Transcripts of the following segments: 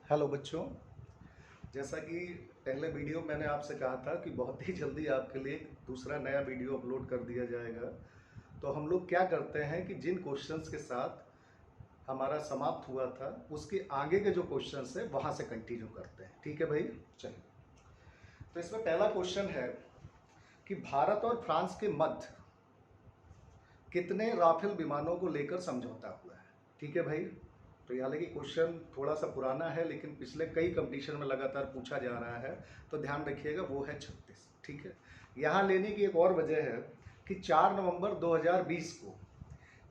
Hello बच्चों। जैसा कि पहले वीडियो मैंने आपसे कहा था कि बहुत ही जल्दी आपके लिए दूसरा नया वीडियो अपलोड कर दिया जाएगा। तो हम लोग क्या करते हैं कि जिन क्वेश्चंस के साथ हमारा समाप्त हुआ था उसके आगे के जो क्वेश्चंस है वहाँ से कंटिन्यू करते हैं। ठीक है भाई, चलिए। तो इसमें पहला क्वेश्चन है कि भारत और फ्रांस के मध्य कितने राफेल विमानों को लेकर समझौता हुआ है। ठीक है भाई। तो ये हालांकि क्वेश्चन थोड़ा सा पुराना है, लेकिन पिछले कई कंपटीशन में लगातार पूछा जा रहा है, तो ध्यान रखिएगा वो है 36। ठीक है। यहाँ लेने की एक और वजह है कि 4 नवंबर 2020 को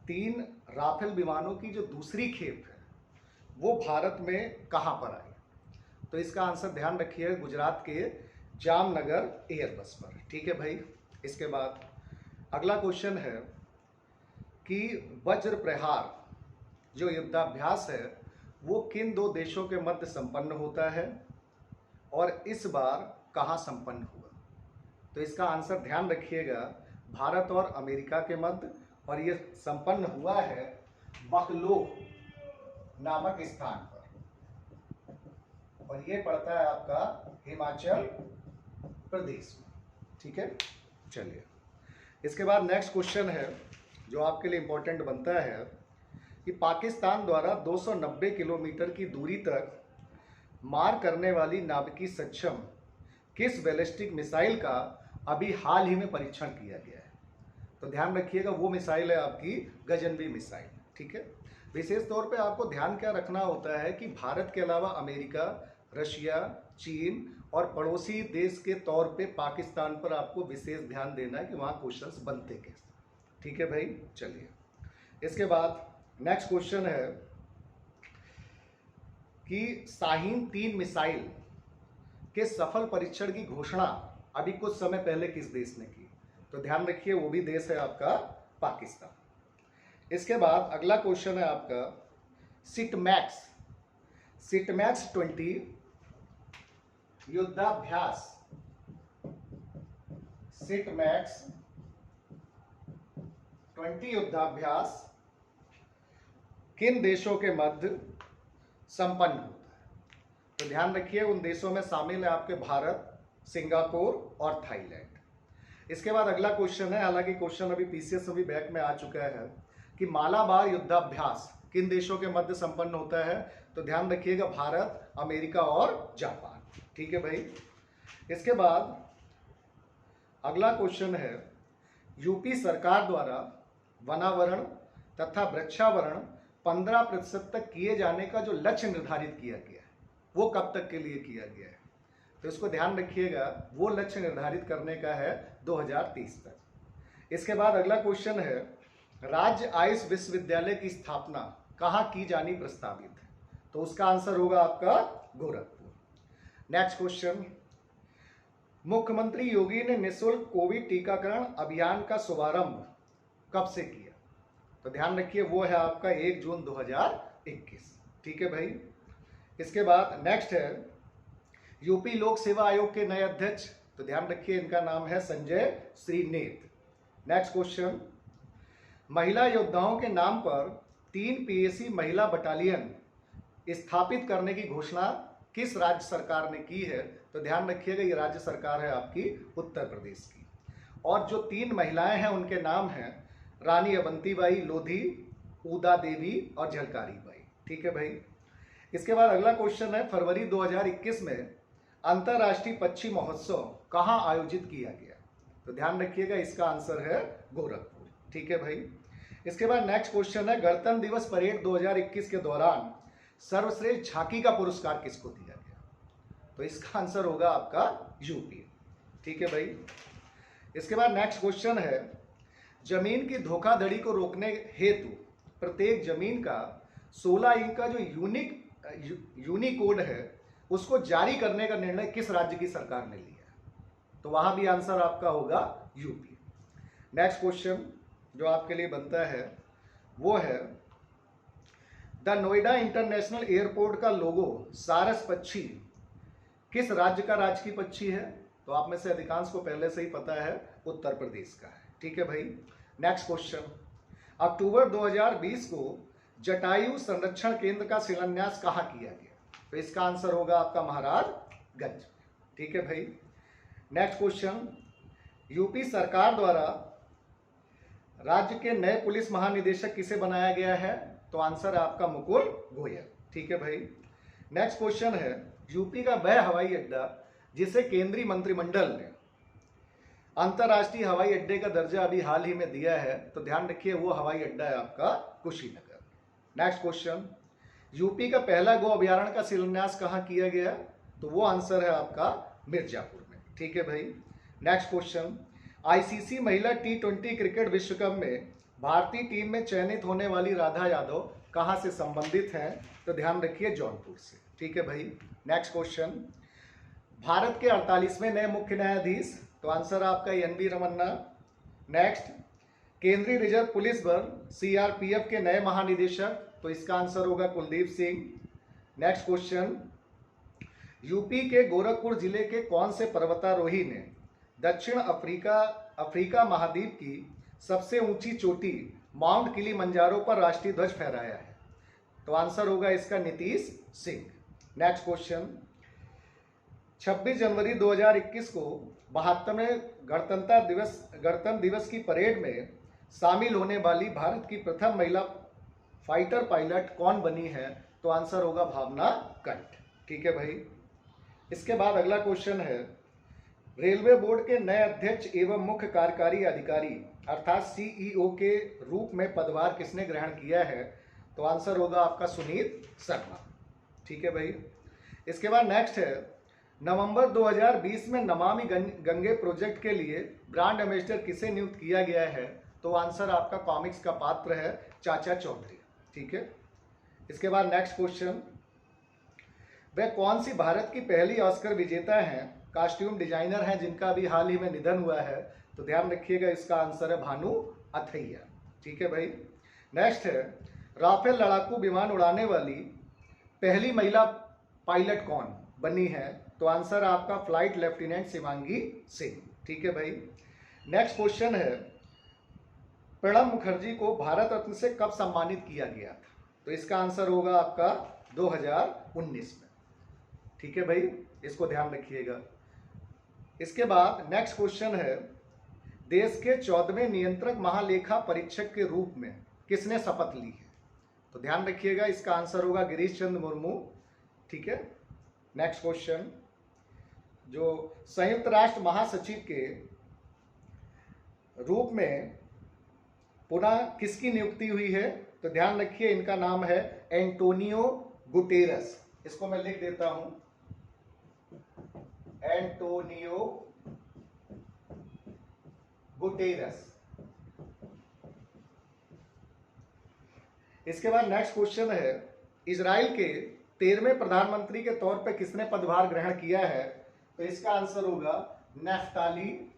3 राफेल विमानों की जो दूसरी खेप है वो भारत में कहाँ पर आई। तो इसका आंसर ध्यान रखिएगा, गुजरात के जामनगर एयरबस पर। ठीक है भाई। इसके बाद अगला क्वेश्चन है कि वज्र प्रहार जो युद्धाभ्यास है वो किन दो देशों के मध्य संपन्न होता है और इस बार कहाँ संपन्न हुआ। तो इसका आंसर ध्यान रखिएगा, भारत और अमेरिका के मध्य, और ये संपन्न हुआ है बकलो नामक स्थान पर, और ये पड़ता है आपका हिमाचल प्रदेश में। ठीक है, चलिए। इसके बाद नेक्स्ट क्वेश्चन है जो आपके लिए इंपॉर्टेंट बनता है कि पाकिस्तान द्वारा 290 किलोमीटर की दूरी तक मार करने वाली नाभिकीय सक्षम किस बैलिस्टिक मिसाइल का अभी हाल ही में परीक्षण किया गया है। तो ध्यान रखिएगा वो मिसाइल है आपकी गगनवी मिसाइल। ठीक है। विशेष तौर पे आपको ध्यान क्या रखना होता है कि भारत के अलावा अमेरिका, रशिया, चीन और पड़ोसी देश के तौर पे पाकिस्तान पर आपको विशेष ध्यान देना है कि वहाँ क्वेश्चंस बनते कैसे। ठीक है भाई, चलिए। इसके बाद नेक्स्ट क्वेश्चन है कि शाहीन-3 मिसाइल के सफल परीक्षण की घोषणा अभी कुछ समय पहले किस देश ने की। तो ध्यान रखिए वो भी देश है आपका पाकिस्तान। इसके बाद अगला क्वेश्चन है आपका सिटमैक्स 20 युद्धाभ्यास, सिटमैक्स 20 युद्धाभ्यास किन देशों के मध्य संपन्न होता है। तो ध्यान रखिए उन देशों में शामिल है आपके भारत, सिंगापुर और थाईलैंड। इसके बाद अगला क्वेश्चन है, हालांकि क्वेश्चन अभी पीसीएस अभी बैक में आ चुका है, कि मालाबार युद्धाभ्यास किन देशों के मध्य संपन्न होता है। तो ध्यान रखिएगा भारत, अमेरिका और जापान। ठीक है भाई। इसके बाद अगला क्वेश्चन है, यूपी सरकार द्वारा वनावरण तथा वृक्षावरण 15% तक किए जाने का जो लक्ष्य निर्धारित किया गया है वो कब तक के लिए किया गया है। तो इसको ध्यान रखिएगा, वो लक्ष्य निर्धारित करने का है 2030 तक। इसके बाद अगला क्वेश्चन है, राज्य आयुष विश्वविद्यालय की स्थापना कहाँ की जानी प्रस्तावित है। तो उसका आंसर होगा आपका गोरखपुर। नेक्स्ट क्वेश्चन, मुख्यमंत्री योगी ने निःशुल्क कोविड टीकाकरण अभियान का शुभारंभ कब से किया। तो ध्यान रखिए वो है आपका 1 जून 2021। ठीक है भाई। इसके बाद नेक्स्ट है यूपी लोक सेवा आयोग के नए अध्यक्ष। तो ध्यान रखिए इनका नाम है संजय श्रीनेत। नेक्स्ट क्वेश्चन, महिला योद्धाओं के नाम पर 3 पीएसी महिला बटालियन स्थापित करने की घोषणा किस राज्य सरकार ने की है। तो ध्यान रखिएगा ये राज्य सरकार है आपकी उत्तर प्रदेश की, और जो 3 महिलाएं हैं उनके नाम हैं रानी अवंतीबाई लोधी, उदा देवी और झलकारी बाई। ठीक है भाई। इसके बाद अगला क्वेश्चन है, फरवरी 2021 में अंतर्राष्ट्रीय पक्षी महोत्सव कहाँ आयोजित किया गया। तो ध्यान रखिएगा इसका आंसर है गोरखपुर। ठीक है भाई। इसके बाद नेक्स्ट क्वेश्चन है, गणतंत्र दिवस परेड 2021 के दौरान सर्वश्रेष्ठ झांकी का पुरस्कार किसको दिया गया। तो इसका आंसर होगा आपका यूपी। ठीक है भाई। इसके बाद नेक्स्ट क्वेश्चन है, जमीन की धोखाधड़ी को रोकने हेतु प्रत्येक जमीन का 16 अंक का जो यूनिकोड है उसको जारी करने का निर्णय किस राज्य की सरकार ने लिया। तो वहां भी आंसर आपका होगा यूपी। नेक्स्ट क्वेश्चन जो आपके लिए बनता है वो है, द नोएडा इंटरनेशनल एयरपोर्ट का लोगो सारस पक्षी किस राज्य का राजकीय पक्षी है। तो आप में से अधिकांश को पहले से ही पता है उत्तर प्रदेश का है। ठीक है भाई। नेक्स्ट क्वेश्चन, अक्टूबर 2020 को जटायु संरक्षण केंद्र का शिलान्यास कहाँ किया गया। तो इसका आंसर होगा आपका महाराजगंज। ठीक है भाई। नेक्स्ट क्वेश्चन, यूपी सरकार द्वारा राज्य के नए पुलिस महानिदेशक किसे बनाया गया है? तो आंसर है आपका मुकुल गोयल। ठीक है भाई। नेक्स्ट क्वेश्चन है, यूपी का वह हवाई अड्डा जिसे केंद्रीय मंत्रिमंडल ने अंतर्राष्ट्रीय हवाई अड्डे का दर्जा अभी हाल ही में दिया है, तो ध्यान रखिए वो हवाई अड्डा है आपका कुशीनगर। नेक्स्ट क्वेश्चन, यूपी का पहला गो अभयारण्य का शिलान्यास कहाँ किया गया? तो वो आंसर है आपका मिर्जापुर में। ठीक है भाई। नेक्स्ट क्वेश्चन, आईसीसी महिला T20 क्रिकेट विश्व कप में भारतीय टीम में चयनित होने वाली राधा यादव कहाँ से संबंधित हैं? तो ध्यान रखिए जौनपुर से। ठीक है भाई। नेक्स्ट क्वेश्चन, भारत के 48वें नए मुख्य न्यायाधीश? तो आंसर आपका NV रमन्ना। नेक्स्ट, केंद्रीय रिजर्व पुलिस बल CRPF के नए महानिदेशक? तो इसका आंसर होगा Kuldeep Singh. Next question, UP के गोरखपुर जिले के कौन से पर्वतारोही ने दक्षिण अफ्रीका महाद्वीप की सबसे ऊंची चोटी माउंट किलिमंजारो पर राष्ट्रीय ध्वज फहराया है? तो आंसर होगा इसका नीतीश सिंह। नेक्स्ट क्वेश्चन, 26 जनवरी 2021 को 72वें गणतंत्र दिवस की परेड में शामिल होने वाली भारत की प्रथम महिला फाइटर पायलट कौन बनी है? तो आंसर होगा भावना कंठ। ठीक है भाई। इसके बाद अगला क्वेश्चन है, रेलवे बोर्ड के नए अध्यक्ष एवं मुख्य कार्यकारी अधिकारी अर्थात CEO के रूप में पदभार किसने ग्रहण किया है? तो आंसर होगा आपका सुनीत शर्मा। ठीक है भाई। इसके बाद नेक्स्ट है, नवंबर 2020 में नमामि गंगे प्रोजेक्ट के लिए ब्रांड एम्बेसडर किसे नियुक्त किया गया है? तो आंसर आपका कॉमिक्स का पात्र है चाचा चौधरी। ठीक है। इसके बाद नेक्स्ट क्वेश्चन, वह कौन सी भारत की पहली ऑस्कर विजेता हैं कॉस्ट्यूम डिजाइनर हैं जिनका अभी हाल ही में निधन हुआ है? तो ध्यान रखिएगा इसका आंसर है भानु अथैया। ठीक है भाई। नेक्स्ट है, राफेल लड़ाकू विमान उड़ाने वाली पहली महिला पायलट कौन बनी है? तो आंसर आपका फ्लाइट लेफ्टिनेंट शिवांगी सिंह। ठीक है भाई। नेक्स्ट क्वेश्चन है, प्रणब मुखर्जी को भारत रत्न से कब सम्मानित किया गया था? तो इसका आंसर होगा आपका 2019 में। ठीक है भाई, इसको ध्यान रखिएगा। इसके बाद नेक्स्ट क्वेश्चन है, देश के 14वें नियंत्रक महालेखा परीक्षक के रूप में किसने शपथ ली है? तो ध्यान रखिएगा इसका आंसर होगा गिरीश चंद्र मुर्मू। ठीक है। नेक्स्ट क्वेश्चन, जो संयुक्त राष्ट्र महासचिव के रूप में पुनः किसकी नियुक्ति हुई है? तो ध्यान रखिए इनका नाम है एंटोनियो गुटेरस। इसको मैं लिख देता हूं, एंटोनियो गुटेरस। इसके बाद नेक्स्ट क्वेश्चन है, इजराइल के 13वें प्रधानमंत्री के तौर पर किसने पदभार ग्रहण किया है? तो इसका आंसर होगा नफ्ताली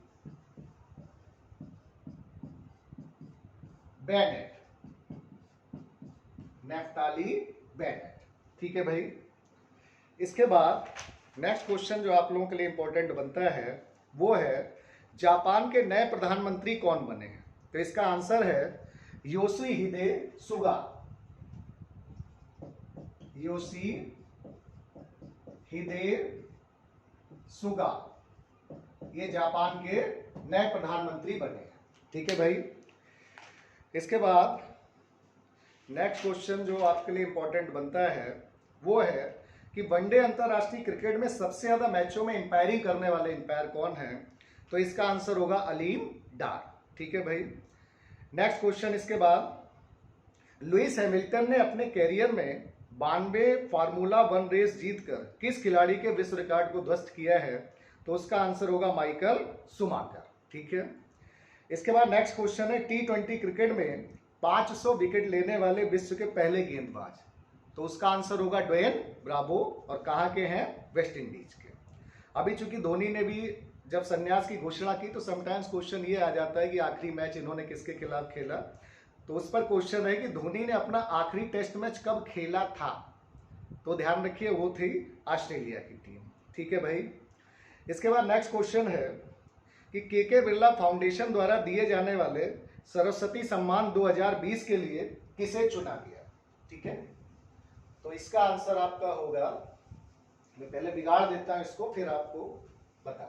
बेनेट। Naftali Bennett. ठीक है भाई। इसके बाद नेक्स्ट क्वेश्चन जो आप लोगों के लिए इंपॉर्टेंट बनता है वो है, जापान के नए प्रधानमंत्री कौन बने हैं? तो इसका आंसर है योशिहिदे सुगा। योशिहिदे सुगा ये जापान के नए प्रधानमंत्री बने हैं। ठीक है भाई। इसके बाद नेक्स्ट क्वेश्चन जो आपके लिए इंपॉर्टेंट बनता है वो है कि वनडे अंतरराष्ट्रीय क्रिकेट में सबसे ज्यादा मैचों में एम्पायरिंग करने वाले एम्पायर कौन है? तो इसका आंसर होगा अलीम डार। ठीक है भाई। नेक्स्ट क्वेश्चन इसके बाद, लुइस हैमिल्टन ने अपने कैरियर में 92 फार्मूला 1 रेस जीतकर किस खिलाड़ी के विश्व रिकॉर्ड को ध्वस्त किया है? तो उसका आंसर होगा माइकल शुमाकर। ठीक है। इसके बाद नेक्स्ट क्वेश्चन है, T20 क्रिकेट में 500 विकेट लेने वाले विश्व के पहले गेंदबाज? तो उसका आंसर होगा ड्वेन ब्रावो। और कहाँ के हैं? वेस्ट इंडीज के। अभी चूंकि धोनी ने भी जब संन्यास की घोषणा की तो समटाइम्स क्वेश्चन ये आ जाता है कि आखिरी मैच इन्होंने किसके खिलाफ खेला, तो उस पर क्वेश्चन है कि धोनी ने अपना आखिरी टेस्ट मैच कब खेला था? तो ध्यान रखिए वो थी ऑस्ट्रेलिया की टीम। ठीक है भाई। इसके बाद नेक्स्ट क्वेश्चन है कि के बिरला फाउंडेशन द्वारा दिए जाने वाले सरस्वती सम्मान 2020 के लिए किसे चुना गया? ठीक है। तो इसका आंसर आपका होगा मैं पहले बिगाड़ देता हूं इसको, फिर आपको बता।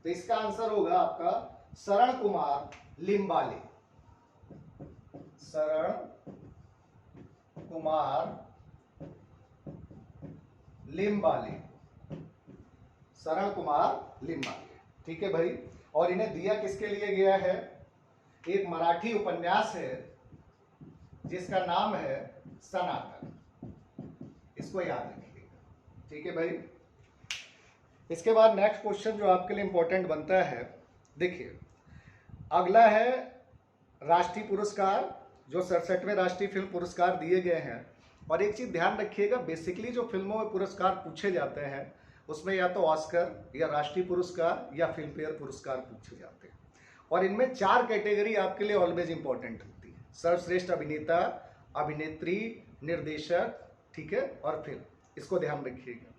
तो इसका आंसर होगा आपका शरण कुमार लिम्बाले। शरण कुमार लिम्बाले, शरण कुमार लिम्बाले। ठीक है भाई। और इन्हें दिया किसके लिए गया है? एक मराठी उपन्यास है जिसका नाम है सनातन, इसको याद रखिएगा। ठीक है भाई। इसके बाद नेक्स्ट क्वेश्चन जो आपके लिए इंपॉर्टेंट बनता है, देखिए अगला है राष्ट्रीय पुरस्कार, जो 67वें राष्ट्रीय फिल्म पुरस्कार दिए गए हैं। और एक चीज ध्यान रखिएगा, बेसिकली जो फिल्मों में पुरस्कार पूछे जाते हैं उसमें या तो ऑस्कर या राष्ट्रीय पुरस्कार या फिल्म फेयर पुरस्कार पूछे जाते हैं। और इनमें 4 कैटेगरी आपके लिए ऑलवेज इंपॉर्टेंट होती है: सर्वश्रेष्ठ अभिनेता, अभिनेत्री, निर्देशक, ठीक है, और फिल्म। इसको ध्यान रखिएगा।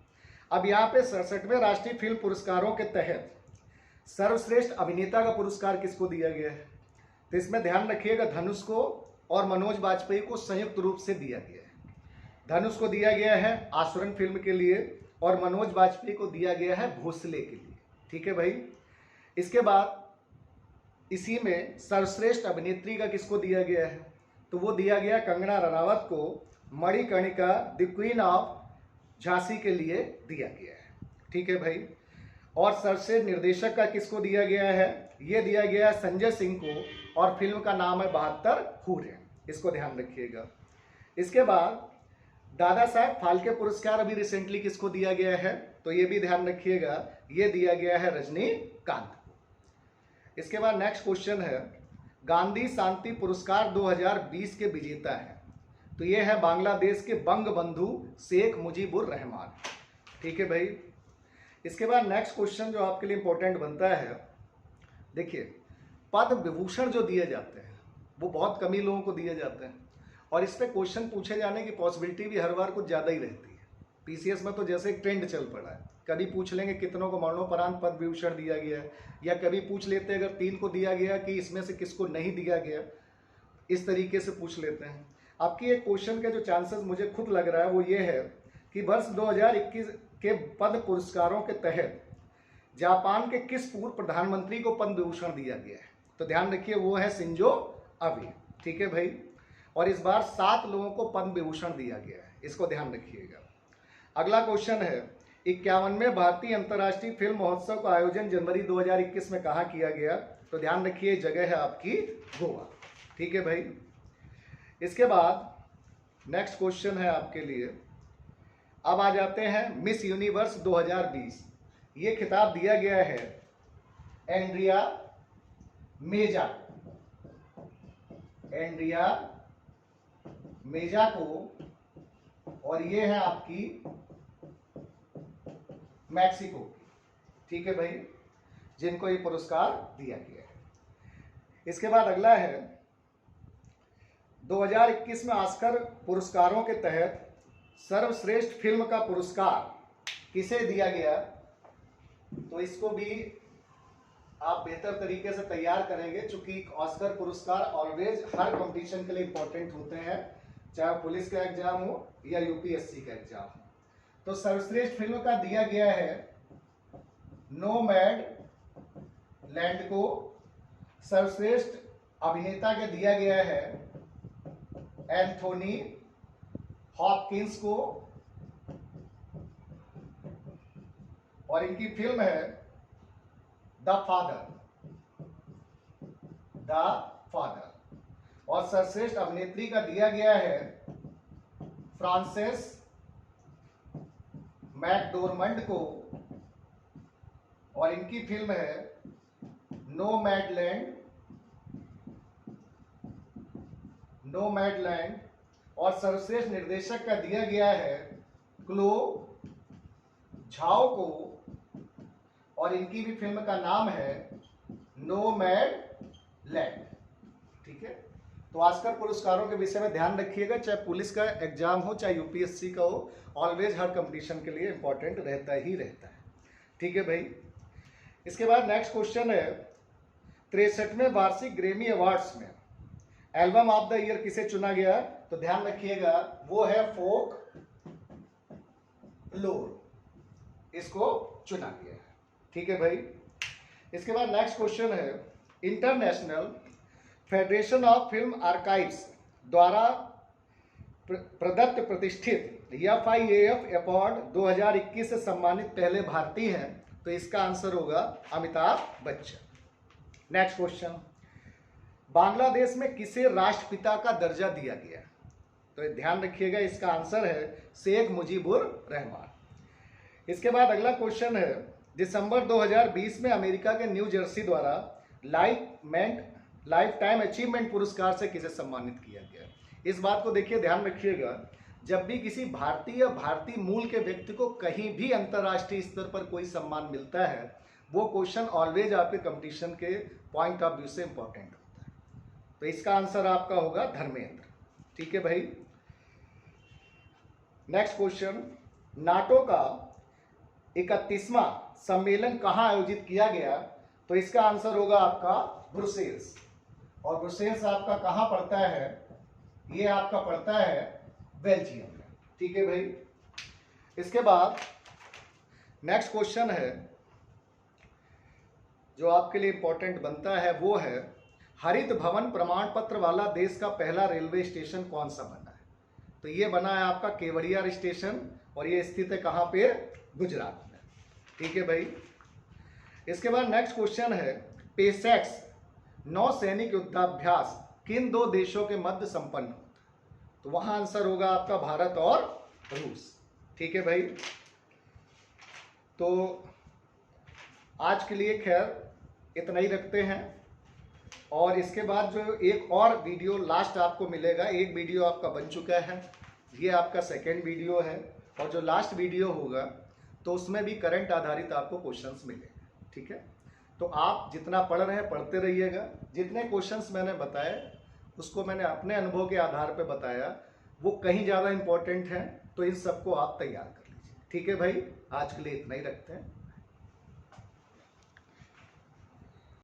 अब यहाँ पे 67वें राष्ट्रीय फिल्म पुरस्कारों के तहत सर्वश्रेष्ठ अभिनेता का पुरस्कार किसको दिया गया है? तो इसमें ध्यान रखिएगा, धनुष को और मनोज बाजपेयी को संयुक्त रूप से दिया गया है। धनुष को दिया गया है आसुरन फिल्म के लिए और मनोज बाजपेयी को दिया गया है भोसले के लिए। ठीक है भाई। इसके बाद इसी में सर्वश्रेष्ठ अभिनेत्री का किसको दिया गया है? तो वो दिया गया कंगना रनावत को Manikarnika the queen of Jhansi के लिए दिया गया है। ठीक है भाई। और सर्वश्रेष्ठ निर्देशक का किसको दिया गया है? ये दिया गया है संजय सिंह को और फिल्म का नाम है 72 हूरे। इसको ध्यान रखिएगा। इसके बाद दादा साहब फाल्के पुरस्कार अभी रिसेंटली किसको दिया गया है? तो ये भी ध्यान रखिएगा, ये दिया गया है रजनीकांत को। इसके बाद नेक्स्ट क्वेश्चन है, गांधी शांति पुरस्कार 2020 के विजेता है। तो ये है बांग्लादेश के बंग बंधु शेख मुजीबुर रहमान। ठीक है भाई। इसके बाद नेक्स्ट क्वेश्चन जो आपके लिए इंपॉर्टेंट बनता है, देखिए पद्म विभूषण जो दिए जाते हैं वो बहुत कम ही लोगों को दिए जाते हैं और इस पे क्वेश्चन पूछे जाने की पॉसिबिलिटी भी हर बार कुछ ज़्यादा ही रहती है। पीसीएस में तो जैसे एक ट्रेंड चल पड़ा है, कभी पूछ लेंगे कितनों को मरणोपरांत पद्म विभूषण दिया गया है, या कभी पूछ लेते हैं अगर 3 को दिया गया कि इसमें से किसको नहीं दिया गया, इस तरीके से पूछ लेते हैं। आपकी एक क्वेश्चन के जो चांसेस मुझे खुद लग रहा है वो ये है कि वर्ष 2021 के पद्म पुरस्कारों के तहत जापान के किस पूर्व प्रधानमंत्री को पद्म विभूषण दिया गया है? तो ध्यान रखिए वो है शिंजो अबे। ठीक है भाई। और इस बार 7 लोगों को पद्म विभूषण दिया गया है, इसको ध्यान रखिएगा। अगला क्वेश्चन है, 51वें भारतीय अंतर्राष्ट्रीय फिल्म महोत्सव का आयोजन जनवरी 2021 में कहाँ किया गया? तो ध्यान रखिए जगह है आपकी गोवा। ठीक है भाई। इसके बाद नेक्स्ट क्वेश्चन है आपके लिए, अब आ जाते हैं मिस यूनिवर्स 2020। ये खिताब दिया गया है एंड्रिया मेजा, एंड्रिया मेजा को, और ये है आपकी मैक्सिको की। ठीक है भाई, जिनको ये पुरस्कार दिया गया है। इसके बाद अगला है 2021 में ऑस्कर पुरस्कारों के तहत सर्वश्रेष्ठ फिल्म का पुरस्कार किसे दिया गया? तो इसको भी आप बेहतर तरीके से तैयार करेंगे, चूंकि ऑस्कर पुरस्कार ऑलवेज हर कंपटीशन के लिए इंपॉर्टेंट होते हैं, चाहे पुलिस का एग्जाम हो या यूपीएससी का एग्जाम हो। तो सर्वश्रेष्ठ फिल्म का दिया गया है नोमैड लैंड को, सर्वश्रेष्ठ अभिनेता के दिया गया है एंथोनी हॉपकिंस को, और इनकी फिल्म है द फादर, द फादर। और सर्वश्रेष्ठ अभिनेत्री का दिया गया है फ्रांसेस मैकडोरमंड को, और इनकी फिल्म है नोमैडलैंड, नोमैडलैंड। और सर्वश्रेष्ठ निर्देशक का दिया गया है क्लो झाओ को, और इनकी भी फिल्म का नाम है नोमैडलैंड। ठीक है। तो ऑस्कर पुरस्कारों के विषय में ध्यान रखिएगा, चाहे पुलिस का एग्जाम हो चाहे यूपीएससी का हो, ऑलवेज हर कंपटीशन के लिए इंपॉर्टेंट रहता ही रहता है। ठीक है भाई। इसके बाद नेक्स्ट क्वेश्चन है, 63वें वार्षिक ग्रैमी अवार्ड्स में एल्बम ऑफ द ईयर किसे चुना गया? तो ध्यान रखिएगा वो है फोक लोर। इसको चुना गया है। ठीक है भाई। इसके बाद नेक्स्ट क्वेश्चन है, international federation of film archives द्वारा प्रदत्त प्रतिष्ठित FIAF अवार्ड 2021 से सम्मानित पहले भारतीय हैं, तो इसका आंसर होगा अमिताभ बच्चन। नेक्स्ट क्वेश्चन, बांग्लादेश में किसे राष्ट्रपिता का दर्जा दिया गया? तो ध्यान रखिएगा, इसका आंसर है शेख मुजीबुर रहमान। इसके बाद अगला क्वेश्चन है, दिसंबर 2020 में अमेरिका के न्यू जर्सी द्वारा लाइफ टाइम अचीवमेंट पुरस्कार से किसे सम्मानित किया गया? इस बात को देखिए, ध्यान रखिएगा, जब भी किसी भारतीय मूल के व्यक्ति को कहीं भी अंतर्राष्ट्रीय स्तर पर कोई सम्मान मिलता है, वो क्वेश्चन ऑलवेज आपके कंपटीशन के पॉइंट ऑफ व्यू से इंपॉर्टेंट होता है। तो इसका आंसर आपका होगा धर्मेंद्र। ठीक है भाई। नेक्स्ट क्वेश्चन, नाटो का 31वां सम्मेलन कहां आयोजित किया गया? तो इसका आंसर होगा आपका ब्रुसेल्स। और ब्रुसेल्स आपका कहां पड़ता है? ये आपका पड़ता है बेल्जियम में। ठीक है भाई। इसके बाद नेक्स्ट क्वेश्चन है जो आपके लिए इंपॉर्टेंट बनता है, वो है हरित भवन प्रमाण पत्र वाला देश का पहला रेलवे स्टेशन कौन सा बना है? तो ये बना है आपका केवड़िया स्टेशन, और ये स्थित है कहां पे? गुजरात में। ठीक है भाई। इसके बाद नेक्स्ट क्वेश्चन है, पेसेक्स नौसैनिक युद्धाभ्यास किन दो देशों के मध्य संपन्न होता है? तो वहां आंसर होगा आपका भारत और रूस। ठीक है भाई। तो आज के लिए खैर इतना ही रखते हैं, और इसके बाद जो एक और वीडियो लास्ट आपको मिलेगा, एक वीडियो आपका बन चुका है, ये आपका सेकेंड वीडियो है, और जो लास्ट वीडियो होगा तो उसमें भी करंट आधारित आपको क्वेश्चंस मिलेंगे। ठीक है। तो आप जितना पढ़ रहे हैं पढ़ते रहिएगा। जितने क्वेश्चंस मैंने बताए उसको मैंने अपने अनुभव के आधार पर बताया, वो कहीं ज़्यादा इंपॉर्टेंट हैं, तो इन सबको आप तैयार कर लीजिए। ठीक है भाई। आज के लिए इतना ही रखते हैं।